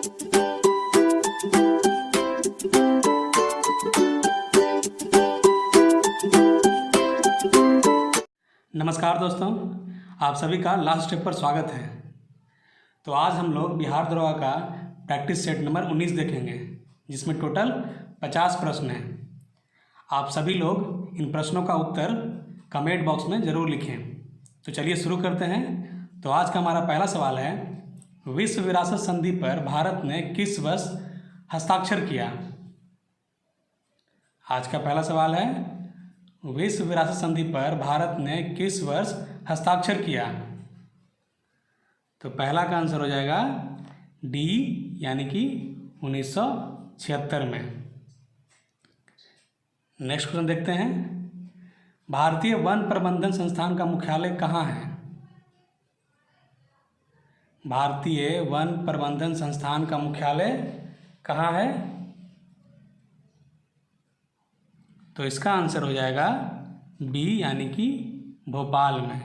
नमस्कार दोस्तों, आप सभी का लास्ट स्टेप पर स्वागत है। तो आज हम लोग बिहार दरोगा का प्रैक्टिस सेट नंबर 19 देखेंगे, जिसमें टोटल 50 प्रश्न हैं। आप सभी लोग इन प्रश्नों का उत्तर कमेंट बॉक्स में ज़रूर लिखें। तो चलिए शुरू करते हैं। तो आज का हमारा पहला सवाल है, विश्व विरासत संधि पर भारत ने किस वर्ष हस्ताक्षर किया? आज का पहला सवाल है, विश्व विरासत संधि पर भारत ने किस वर्ष हस्ताक्षर किया? तो पहला का आंसर हो जाएगा डी, यानी कि 1976 में। नेक्स्ट क्वेश्चन देखते हैं, भारतीय वन प्रबंधन संस्थान का मुख्यालय कहाँ है? भारतीय वन प्रबंधन संस्थान का मुख्यालय कहाँ है? तो इसका आंसर हो जाएगा बी, यानी कि भोपाल में।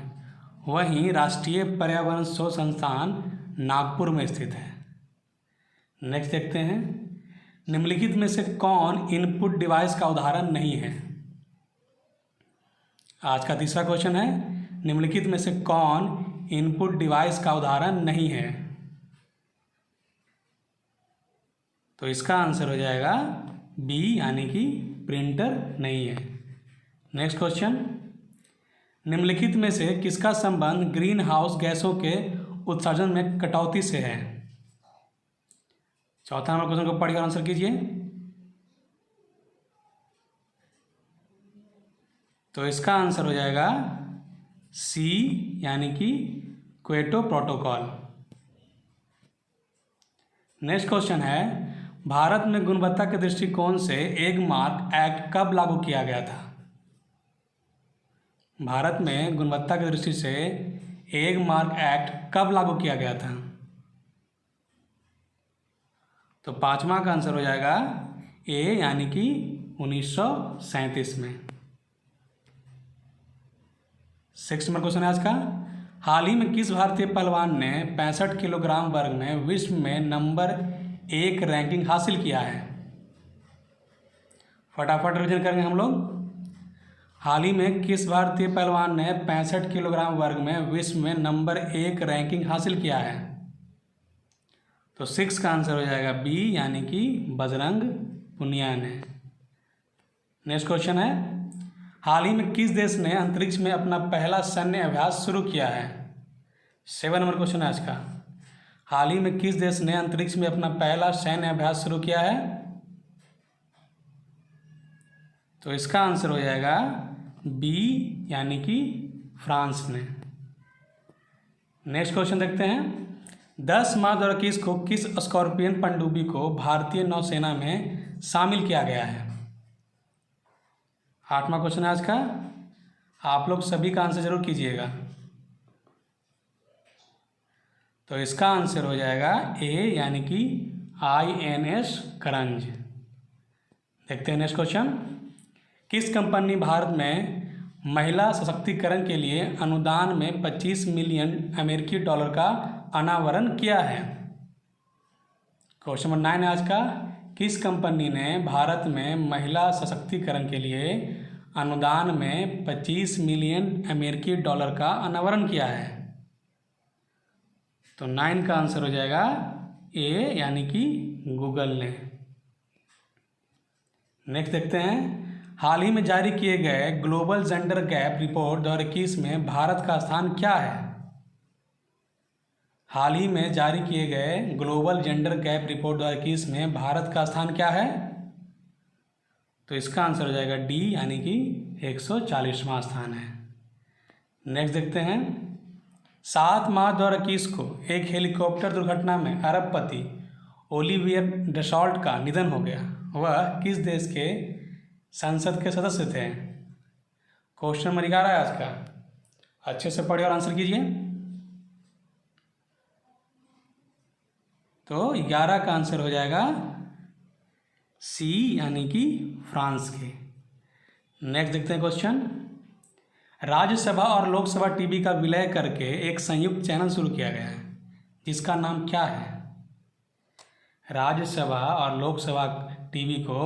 वहीं राष्ट्रीय पर्यावरण शोध संस्थान नागपुर में स्थित है। नेक्स्ट देखते हैं, निम्नलिखित में से कौन इनपुट डिवाइस का उदाहरण नहीं है? आज का तीसरा क्वेश्चन है, निम्नलिखित में से कौन इनपुट डिवाइस का उदाहरण नहीं है? तो इसका आंसर हो जाएगा बी, यानी कि प्रिंटर नहीं है। नेक्स्ट क्वेश्चन, निम्नलिखित में से किसका संबंध ग्रीन हाउस गैसों के उत्सर्जन में कटौती से है? चौथा नंबर क्वेश्चन को पढ़िए और आंसर कीजिए। तो इसका आंसर हो जाएगा सी, यानी कि क्योटो प्रोटोकॉल। नेक्स्ट क्वेश्चन है, भारत में गुणवत्ता के दृष्टिकोण से एक मार्क एक्ट कब लागू किया गया था? भारत में गुणवत्ता की दृष्टि से एक मार्क एक्ट कब लागू किया गया था? तो पांचवा का आंसर हो जाएगा ए, यानी कि 1937 में। 6 नंबर क्वेश्चन है आज का, हाल ही में किस भारतीय पहलवान ने 65 किलोग्राम वर्ग में विश्व में नंबर 1 रैंकिंग हासिल किया है? फटाफट रिवीजन करेंगे हम लोग। हाल ही में किस भारतीय पहलवान ने 65 किलोग्राम वर्ग में विश्व में नंबर 1 रैंकिंग हासिल किया है? तो 6 का आंसर हो जाएगा बी, यानी कि बजरंग पुनिया ने। नेक्स्ट क्वेश्चन है, हाल ही में किस देश ने अंतरिक्ष में अपना पहला सैन्य अभ्यास शुरू किया है? 7 नंबर क्वेश्चन है आज का, हाल ही में किस देश ने अंतरिक्ष में अपना पहला सैन्य अभ्यास शुरू किया है? तो इसका आंसर हो जाएगा बी, यानी कि फ्रांस ने। नेक्स्ट क्वेश्चन देखते हैं, 10 मार्च 2021 को किस स्कॉर्पियन पनडुब्बी को भारतीय नौसेना में शामिल किया गया है? 8वां क्वेश्चन है आज का, आप लोग सभी का आंसर जरूर कीजिएगा। तो इसका आंसर हो जाएगा ए, यानी कि INS करंज। देखते हैं नेक्स्ट क्वेश्चन, किस कंपनी भारत में महिला सशक्तिकरण के लिए अनुदान में 25 मिलियन अमेरिकी डॉलर का अनावरण किया है? क्वेश्चन नंबर 9 है आज का, किस कंपनी ने भारत में महिला सशक्तिकरण के लिए अनुदान में 25 मिलियन अमेरिकी डॉलर का अनावरण किया है? तो 9 का आंसर हो जाएगा ए, यानी कि गूगल ने। नेक्स्ट देखते हैं, हाल ही में जारी किए गए ग्लोबल जेंडर गैप रिपोर्ट 2021 में भारत का स्थान क्या है? हाल ही में जारी किए गए ग्लोबल जेंडर गैप रिपोर्ट 2021 में भारत का स्थान क्या है? तो इसका आंसर हो जाएगा डी, यानी कि 140वां स्थान है। नेक्स्ट देखते हैं, 7 मार्च 2021 को एक हेलीकॉप्टर दुर्घटना में अरबपति ओलिवियर डसॉल्ट का निधन हो गया। वह किस देश के संसद के सदस्य थे? क्वेश्चन नंबर 11 है आज का, अच्छे से पढ़िए और आंसर कीजिए। तो 11 का आंसर हो जाएगा सी, यानी कि फ्रांस के। नेक्स्ट देखते हैं क्वेश्चन, राज्यसभा और लोकसभा टीवी का विलय करके एक संयुक्त चैनल शुरू किया गया है, जिसका नाम क्या है? राज्यसभा और लोकसभा टीवी को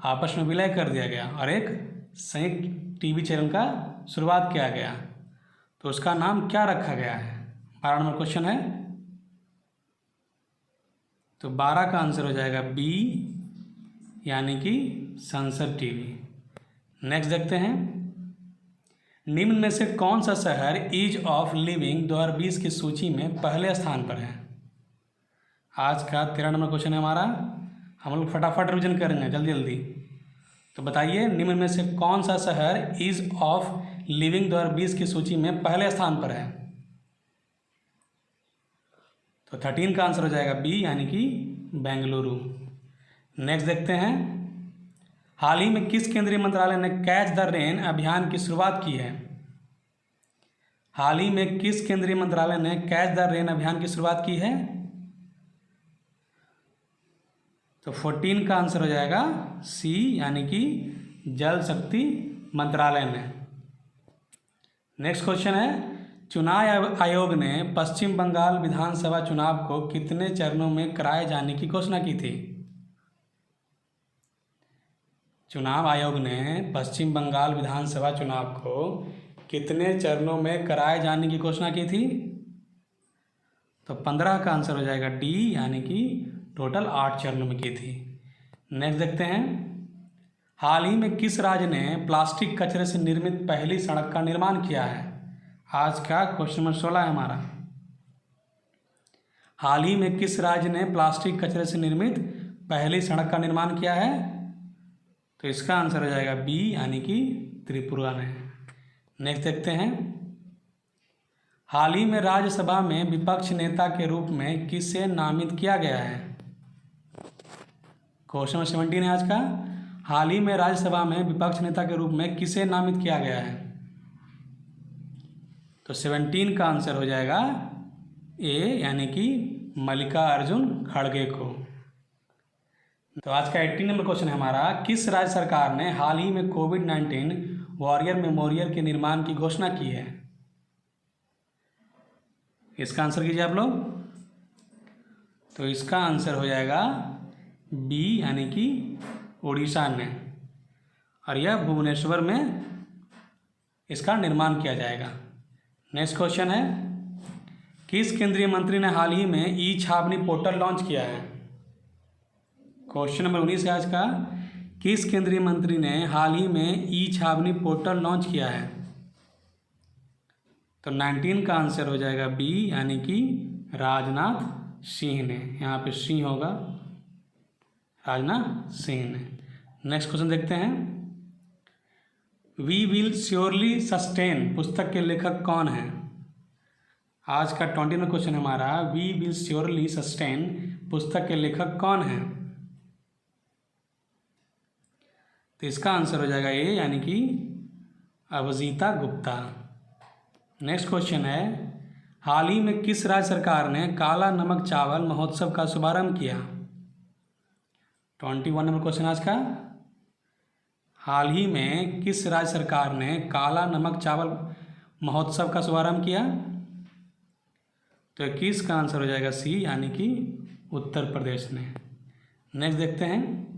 आपस में विलय कर दिया गया और एक संयुक्त टीवी चैनल का शुरुआत किया गया, तो उसका नाम क्या रखा गया है? 12 नंबर क्वेश्चन है। तो 12 का आंसर हो जाएगा बी, यानी कि संसद टीवी। नेक्स्ट देखते हैं, निम्न में से कौन सा शहर ईज ऑफ लिविंग 2020 की सूची में पहले स्थान पर है? आज का 13 नंबर क्वेश्चन है हमारा। हम लोग फटाफट रिविजन करेंगे जल्दी जल्दी। तो बताइए, निम्न में से कौन सा शहर ईज ऑफ लिविंग 2020 की सूची में पहले स्थान पर है? तो 13 का आंसर हो जाएगा बी, यानी कि बेंगलुरु। नेक्स्ट देखते हैं, हाल ही में किस केंद्रीय मंत्रालय ने कैच द रेन अभियान की शुरुआत की है? हाल ही में किस केंद्रीय मंत्रालय ने कैच द रेन अभियान की शुरुआत की है? तो 14 का आंसर हो जाएगा सी, यानी कि जल शक्ति मंत्रालय ने। नेक्स्ट क्वेश्चन है, चुनाव आयोग ने पश्चिम बंगाल विधानसभा चुनाव को कितने चरणों में कराए जाने की घोषणा की थी? चुनाव आयोग ने पश्चिम बंगाल विधानसभा चुनाव को कितने चरणों में कराए जाने की घोषणा की थी? तो 15 का आंसर हो जाएगा डी, यानी कि टोटल 8 चरणों में की थी। नेक्स्ट देखते हैं, हाल ही में किस राज्य ने प्लास्टिक कचरे से निर्मित पहली सड़क का निर्माण किया है? आज का क्वेश्चन नंबर 16 है हमारा। हाल ही में किस राज्य ने प्लास्टिक कचरे से निर्मित पहली सड़क का निर्माण किया है? तो इसका आंसर हो जाएगा बी, यानी कि त्रिपुरा ने। नेक्स्ट देखते हैं, हाल ही में राज्यसभा में विपक्ष नेता के रूप में किसे नामित किया गया है? क्वेश्चन नंबर 17 है आज का। हाल ही में राज्यसभा में विपक्ष नेता के रूप में किसे नामित किया गया है? तो 17 का आंसर हो जाएगा ए, यानी कि मल्लिकार्जुन खड़गे को। तो आज का 18 नंबर क्वेश्चन है हमारा, किस राज्य सरकार ने हाल ही में कोविड-19 वॉरियर मेमोरियल के निर्माण की घोषणा की है? इसका आंसर कीजिए आप लोग। तो इसका आंसर हो जाएगा बी, यानी कि उड़ीसा ने, और यह भुवनेश्वर में इसका निर्माण किया जाएगा। नेक्स्ट क्वेश्चन है, किस केंद्रीय मंत्री ने हाल ही में ई छावनी पोर्टल लॉन्च किया है? क्वेश्चन नंबर 19 है आज का। किस केंद्रीय मंत्री ने हाल ही में ई छावनी पोर्टल लॉन्च किया है? तो 19 का आंसर हो जाएगा बी, यानी कि राजनाथ सिंह ने। यहाँ पे सिंह होगा, राजनाथ सिंह ने। नेक्स्ट क्वेश्चन देखते हैं, वी विल श्योरली सस्टेन पुस्तक के लेखक कौन है? आज का 20 क्वेश्चन हमारा, वी विल श्योरली सस्टेन पुस्तक के लेखक कौन है? तो इसका आंसर हो जाएगा ए, यानी कि अभिजीता गुप्ता। नेक्स्ट क्वेश्चन है, हाल ही में किस राज्य सरकार ने काला नमक चावल महोत्सव का शुभारंभ किया? 21 नंबर क्वेश्चन आज का। हाल ही में किस राज्य सरकार ने काला नमक चावल महोत्सव का शुभारंभ किया? तो 21 का आंसर हो जाएगा सी, यानी कि उत्तर प्रदेश ने। नेक्स्ट देखते हैं,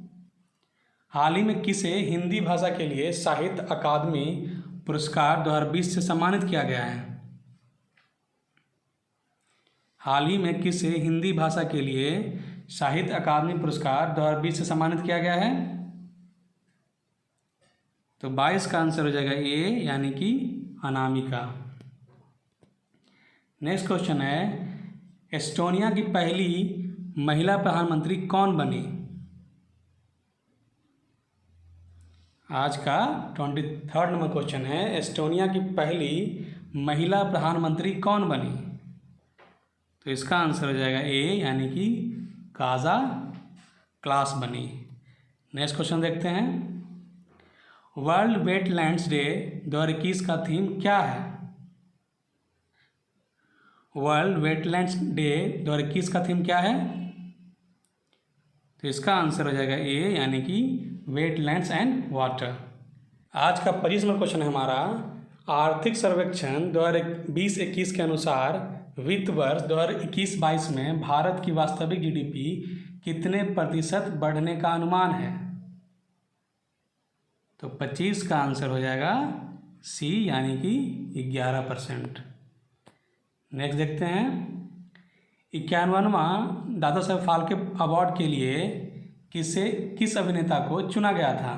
हाल ही में किसे हिंदी भाषा के लिए साहित्य अकादमी पुरस्कार 2020 से सम्मानित किया गया है? हाल ही में किसे हिंदी भाषा के लिए साहित्य अकादमी पुरस्कार 2020 से सम्मानित किया गया है? तो 22 का आंसर हो जाएगा ए, यानी कि अनामिका। नेक्स्ट क्वेश्चन है, एस्टोनिया की पहली महिला प्रधानमंत्री कौन बनी? आज का 23 नंबर क्वेश्चन है, एस्टोनिया की पहली महिला प्रधानमंत्री कौन बनी? तो इसका आंसर हो जाएगा ए, यानी कि काजा क्लास बनी। नेक्स्ट क्वेश्चन देखते हैं, वर्ल्ड वेटलैंड्स डे 2021 का थीम क्या है? वर्ल्ड वेटलैंड्स डे 2021 का थीम क्या है? तो इसका आंसर हो जाएगा ए, यानी कि वेटलैंड्स एंड वाटर। आज का 25 नंबर क्वेश्चन है हमारा, आर्थिक सर्वेक्षण 2020-21 के अनुसार वित्त वर्ष 2021-22 में भारत की वास्तविक जीडीपी कितने प्रतिशत बढ़ने का अनुमान है? तो 25 का आंसर हो जाएगा सी, यानी कि 11%। नेक्स्ट देखते हैं, 51वां दादा साहेब फाल्के अवार्ड के लिए किस अभिनेता को चुना गया था?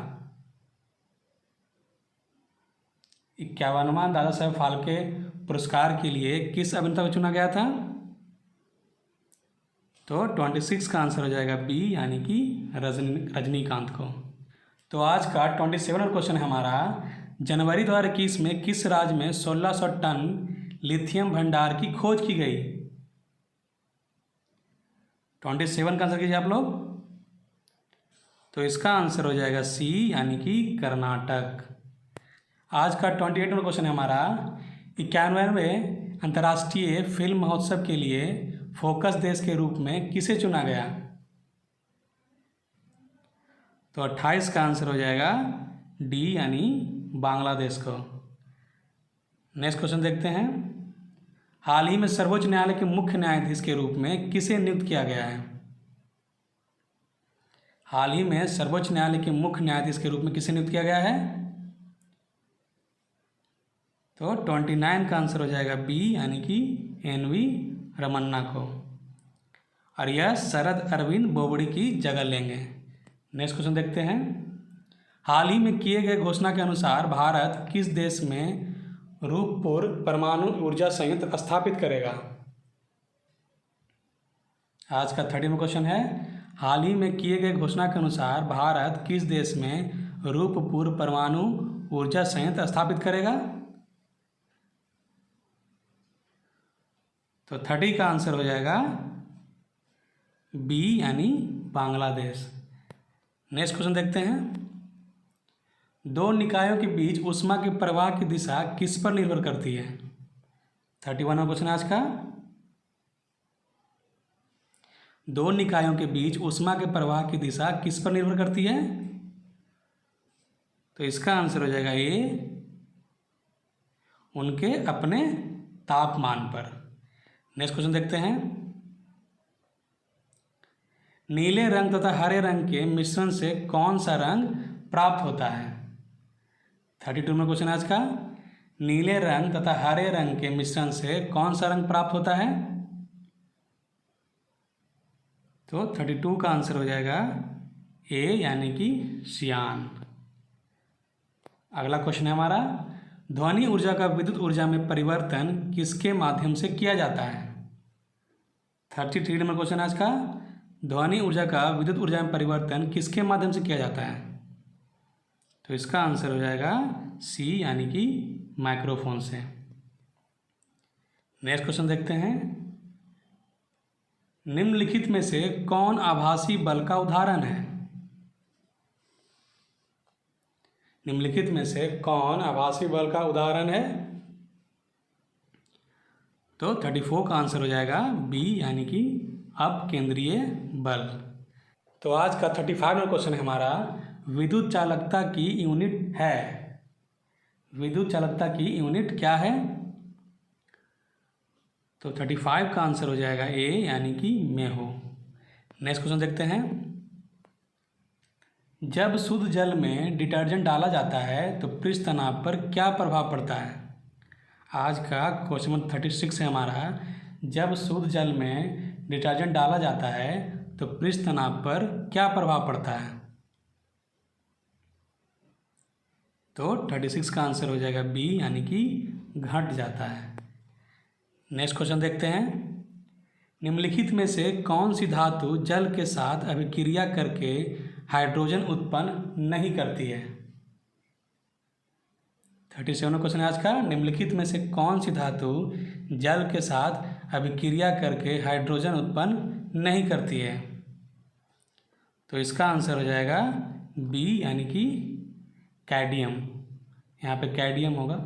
51वां दादा साहेब फाल्के पुरस्कार के लिए किस अभिनेता को चुना गया था? तो 26 का आंसर हो जाएगा बी, यानी कि रजनीकांत को। तो आज का 27वां क्वेश्चन है हमारा, जनवरी 2021 में किस राज्य में 1600 टन लिथियम भंडार की खोज की गई? 27 का आंसर कीजिए आप लोग। तो इसका आंसर हो जाएगा सी, यानी कि कर्नाटक। आज का 28वां क्वेश्चन है हमारा, 91वें अंतर्राष्ट्रीय फिल्म महोत्सव के लिए फोकस देश के रूप में किसे चुना गया? तो 28 का आंसर हो जाएगा डी, यानी बांग्लादेश को। नेक्स्ट क्वेश्चन देखते हैं, हाल ही में सर्वोच्च न्यायालय के मुख्य न्यायाधीश के रूप में किसे नियुक्त किया गया है? हाल ही में सर्वोच्च न्यायालय के मुख्य न्यायाधीश के रूप में किसे नियुक्त किया गया है? तो 29 का आंसर हो जाएगा बी, यानी कि एन.वी. रमन्ना को, और यह शरद अरविंद बोबड़े की जगह लेंगे। नेक्स्ट क्वेश्चन देखते हैं, हाल ही में किए गए घोषणा के अनुसार भारत किस देश में रूपपुर परमाणु ऊर्जा संयंत्र स्थापित करेगा? आज का 30वां क्वेश्चन है, हाल ही में किए गए घोषणा के अनुसार भारत किस देश में रूपपुर परमाणु ऊर्जा संयंत्र स्थापित करेगा? तो 30 का आंसर हो जाएगा बी, यानी बांग्लादेश। नेक्स्ट क्वेश्चन देखते हैं, दो निकायों के बीच ऊष्मा के प्रवाह की दिशा किस पर निर्भर करती है? 31वां क्वेश्चन आज का, दो निकायों के बीच ऊष्मा के प्रवाह की दिशा किस पर निर्भर करती है? तो इसका आंसर हो जाएगा ए, उनके अपने तापमान पर। नेक्स्ट क्वेश्चन देखते हैं, नीले रंग तथा हरे रंग के मिश्रण से कौन सा रंग प्राप्त होता है? 32वां क्वेश्चन आज का, नीले रंग तथा हरे रंग के मिश्रण से कौन सा रंग प्राप्त होता है? तो 32 का आंसर हो जाएगा ए, यानी कि सियान। अगला क्वेश्चन है हमारा, ध्वनि ऊर्जा का विद्युत ऊर्जा में परिवर्तन किसके माध्यम से किया जाता है? 33 नंबर क्वेश्चन आज का, ध्वनि ऊर्जा का विद्युत ऊर्जा में परिवर्तन किसके माध्यम से किया जाता है? तो इसका आंसर हो जाएगा सी, यानी कि माइक्रोफोन से। नेक्स्ट क्वेश्चन देखते हैं, निम्नलिखित में से कौन आभासी बल का उदाहरण है? निम्नलिखित में से कौन आभासी बल का उदाहरण है? तो 34 का आंसर हो जाएगा बी, यानी कि अपकेंद्रीय बल। तो आज का 35वां क्वेश्चन है हमारा, विद्युत चालकता की यूनिट है। विद्युत चालकता की यूनिट क्या है? तो 35 का आंसर हो जाएगा ए, यानी कि मेहो। नेक्स्ट क्वेश्चन देखते हैं, जब शुद्ध जल में डिटर्जेंट डाला जाता है तो पृष्ठ तनाव पर क्या प्रभाव पड़ता है? आज का क्वेश्चन नंबर 36 है हमारा, जब शुद्ध जल में डिटर्जेंट डाला जाता है तो पृष्ठ तनाव पर क्या प्रभाव पड़ता है? तो 36 का आंसर हो जाएगा बी, यानी कि घट जाता है। नेक्स्ट क्वेश्चन देखते हैं, निम्नलिखित में से कौन सी धातु जल के साथ अभिक्रिया करके हाइड्रोजन उत्पन्न नहीं करती है? 37वां क्वेश्चन आज का, निम्नलिखित में से कौन सी धातु जल के साथ अभिक्रिया करके हाइड्रोजन उत्पन्न नहीं करती है? तो इसका आंसर हो जाएगा बी, यानी कि कैडमियम। यहाँ पे कैडमियम होगा,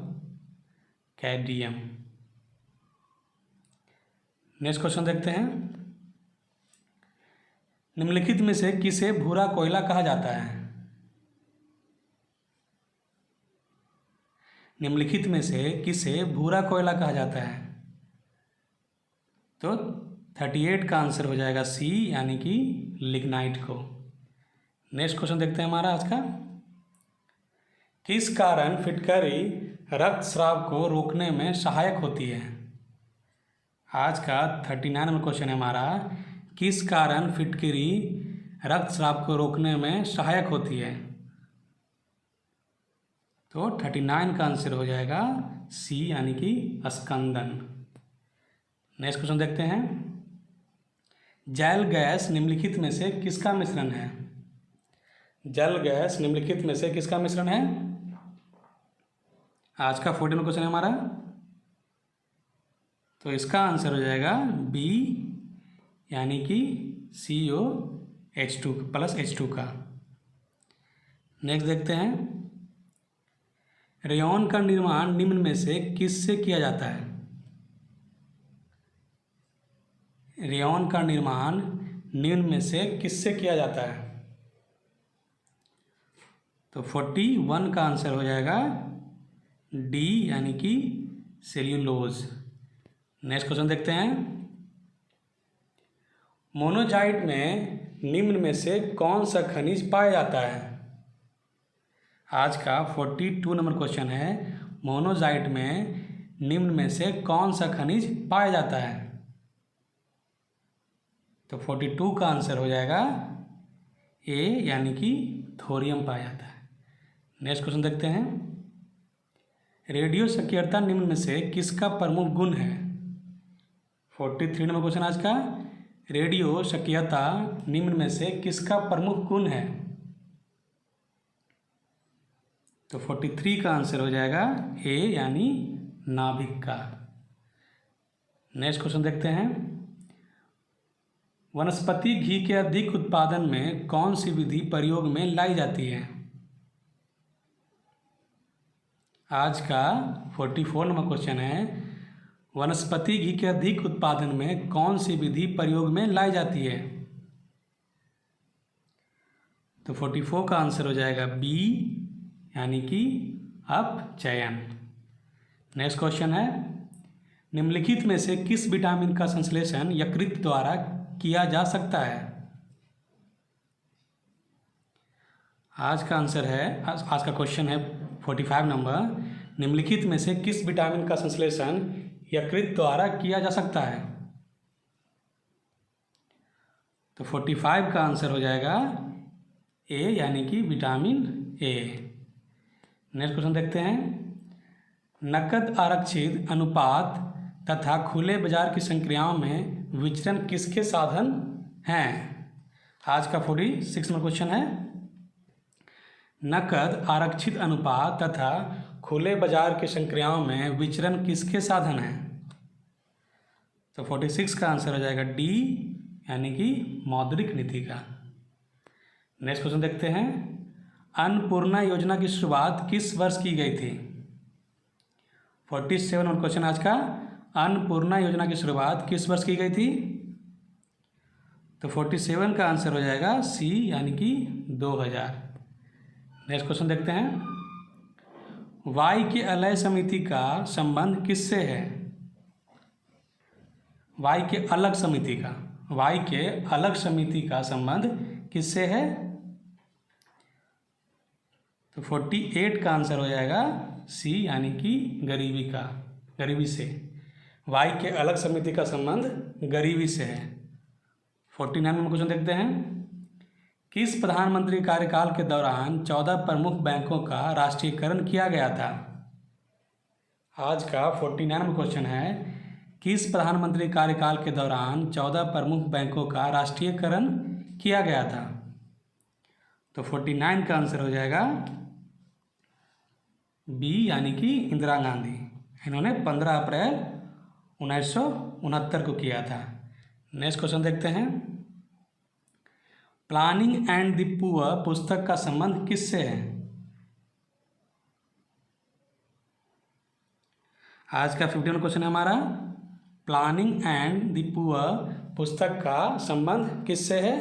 कैडमियम। नेक्स्ट क्वेश्चन देखते हैं, निम्नलिखित में से किसे भूरा कोयला कहा जाता है? निम्नलिखित में से किसे भूरा कोयला कहा जाता है? तो 38 का आंसर हो जाएगा सी, यानी कि लिग्नाइट को। नेक्स्ट क्वेश्चन देखते हैं हमारा आज का। किस कारण फिटकरी रक्तस्राव को रोकने में सहायक होती है? आज का 39 नंबर क्वेश्चन है हमारा, किस कारण फिटकरी रक्तस्राव को रोकने में सहायक होती है? तो 39 का आंसर हो जाएगा सी, यानी कि स्कंदन। नेक्स्ट क्वेश्चन देखते हैं। जल गैस निम्नलिखित में से किसका मिश्रण है? जल गैस निम्नलिखित में से किसका मिश्रण है? आज का 14 क्वेश्चन है हमारा, तो इसका आंसर हो जाएगा बी, यानी कि COH2 प्लस H2 का। नेक्स्ट देखते हैं। रेयॉन का निर्माण निम्न में से किससे किया जाता है? रेयॉन का निर्माण निम्न में से किससे किया जाता है? तो 41 का आंसर हो जाएगा डी, यानी कि सेल्यूलोज। नेक्स्ट क्वेश्चन देखते हैं। मोनोजाइट में निम्न में से कौन सा खनिज पाया जाता है? आज का 42 नंबर क्वेश्चन है। मोनोजाइट में निम्न में से कौन सा खनिज पाया जाता है? तो 42 का आंसर हो जाएगा ए, यानी कि थोरियम पाया जाता है। नेक्स्ट क्वेश्चन देखते हैं। रेडियो सक्रियता निम्न में से किसका प्रमुख गुण है? 43 नंबर क्वेश्चन आज का। रेडियो सक्रियता निम्न में से किसका प्रमुख गुण है? तो 43 का आंसर हो जाएगा ए, यानी नाभिक का। नेक्स्ट क्वेश्चन देखते हैं। वनस्पति घी के अधिक उत्पादन में कौन सी विधि प्रयोग में लाई जाती है? आज का 44 नंबर क्वेश्चन है। वनस्पति घी के अधिक उत्पादन में कौन सी विधि प्रयोग में लाई जाती है? तो 44 का आंसर हो जाएगा बी, यानी कि अपचयन। नेक्स्ट क्वेश्चन है। निम्नलिखित में से किस विटामिन का संश्लेषण यकृत द्वारा किया जा सकता है? आज का आंसर है, आज का क्वेश्चन है 45 नंबर। निम्नलिखित में से किस विटामिन का संश्लेषण यकृत द्वारा किया जा सकता है? तो 45 का आंसर हो जाएगा ए, यानी कि विटामिन ए। नेक्स्ट क्वेश्चन देखते हैं। नकद आरक्षित अनुपात तथा खुले बाजार की संक्रियाओं में विचरण किसके साधन हैं? आज का 46 नंबर क्वेश्चन है। नकद आरक्षित अनुपात तथा खुले बाजार की संक्रियाओं में विचरण किसके साधन हैं? तो 46 का आंसर हो जाएगा डी, यानी कि मौद्रिक नीति का। नेक्स्ट क्वेश्चन देखते हैं। अन्नपूर्णा योजना की शुरुआत किस वर्ष की गई थी? 47 नंबर क्वेश्चन आज का। अन्नपूर्णा योजना की शुरुआत किस वर्ष की गई थी? तो 47 का आंसर हो जाएगा सी, यानी कि 2000। नेक्स्ट क्वेश्चन देखते हैं। वायु के अलय समिति का संबंध किससे है? वायु के अलग समिति का, वायु के अलग समिति का संबंध किससे है? तो 48 का आंसर हो जाएगा सी, यानी कि गरीबी का, गरीबी से। वायु के अलग समिति का संबंध गरीबी से है। 49 नंबर क्वेश्चन देखते हैं। किस प्रधानमंत्री कार्यकाल के दौरान 14 प्रमुख बैंकों का राष्ट्रीयकरण किया गया था? आज का 49 नंबर क्वेश्चन है। किस प्रधानमंत्री कार्यकाल के दौरान 14 प्रमुख बैंकों का राष्ट्रीयकरण किया गया था? तो 49 का आंसर हो जाएगा बी, यानी कि इंदिरा गांधी। इन्होंने 15 अप्रैल 1969 को किया था। नेक्स्ट क्वेश्चन देखते हैं। प्लानिंग एंड द पुअर पुस्तक का संबंध किससे है? आज का 51 क्वेश्चन है हमारा। प्लानिंग एंड द पुअर पुस्तक का संबंध किससे है?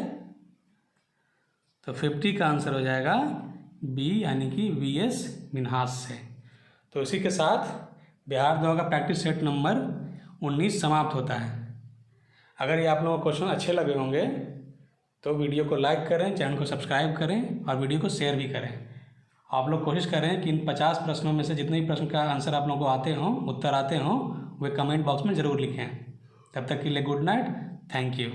तो 50 का आंसर हो जाएगा बी, यानी कि VS मिन्हास से। तो इसी के साथ बिहार दौड़ का प्रैक्टिस सेट नंबर 19 समाप्त होता है। अगर ये आप लोगों को क्वेश्चन अच्छे लगे होंगे तो वीडियो को लाइक करें, चैनल को सब्सक्राइब करें और वीडियो को शेयर भी करें। आप लोग कोशिश करें कि इन 50 प्रश्नों में से जितने भी प्रश्न का आंसर आप लोगों को आते हों, उत्तर आते हों, वे कमेंट बॉक्स में ज़रूर लिखें। तब तक के लिए गुड नाइट, थैंक यू।